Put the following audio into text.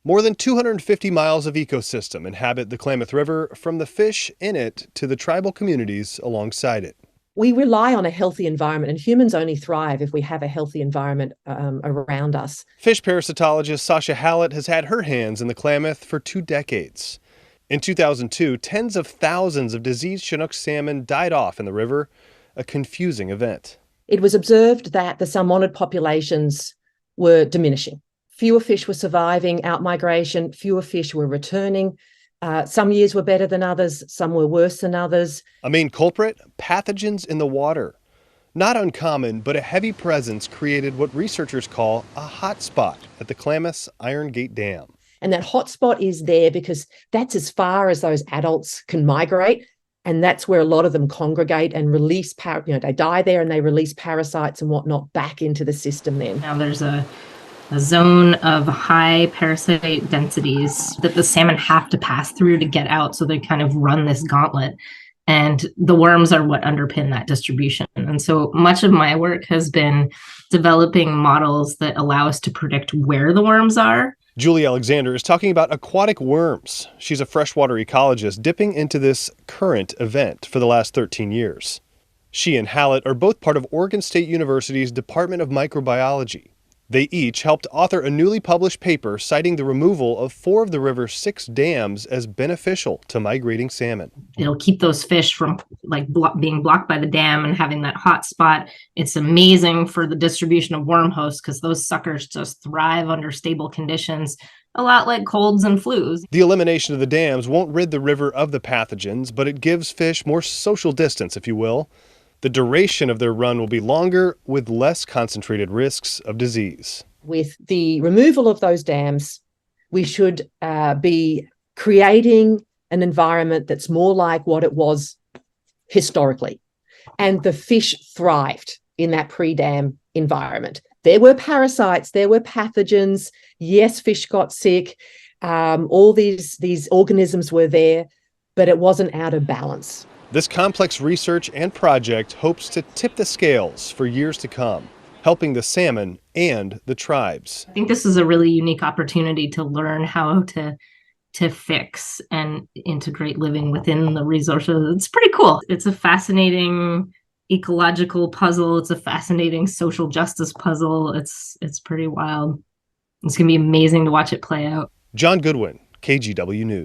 More than 250 miles of ecosystem inhabit the Klamath River, from the fish in it to the tribal communities alongside it. We rely on a healthy environment, and humans only thrive if we have a healthy environment around us. Fish parasitologist Sasha Hallett has had her hands in the Klamath for 2 decades. In 2002, tens of thousands of diseased Chinook salmon died off in the river, a confusing event. It was observed that the salmonid populations were diminishing. Fewer fish were surviving outmigration, fewer fish were returning. Some years were better than others, some were worse than others. A main culprit? Pathogens in the water. Not uncommon, but a heavy presence created what researchers call a hot spot at the Klamath's Iron Gate Dam. And that hot spot is there because that's as far as those adults can migrate. And that's where a lot of them congregate and release, they die there and they release parasites and whatnot back into the system then. Now there's a zone of high parasite densities that the salmon have to pass through to get out. So they kind of run this gauntlet. And the worms are what underpin that distribution. And so much of my work has been developing models that allow us to predict where the worms are. Julie Alexander is talking about aquatic worms. She's a freshwater ecologist dipping into this current event for the last 13 years. She and Hallett are both part of Oregon State University's Department of Microbiology. They each helped author a newly published paper citing the removal of 4 of the river's 6 dams as beneficial to migrating salmon. It'll keep those fish from being blocked by the dam and having that hot spot. It's amazing for the distribution of worm hosts because those suckers just thrive under stable conditions, a lot like colds and flus. The elimination of the dams won't rid the river of the pathogens, but it gives fish more social distance, if you will. The duration of their run will be longer with less concentrated risks of disease. With the removal of those dams, we should be creating an environment that's more like what it was historically. And the fish thrived in that pre-dam environment. There were parasites, there were pathogens. Yes, fish got sick. All these organisms were there, but it wasn't out of balance. This complex research and project hopes to tip the scales for years to come, helping the salmon and the tribes. I think this is a really unique opportunity to learn how to fix and integrate living within the resources. It's pretty cool. It's a fascinating ecological puzzle. It's a fascinating social justice puzzle. It's pretty wild. It's going to be amazing to watch it play out. John Goodwin, KGW News.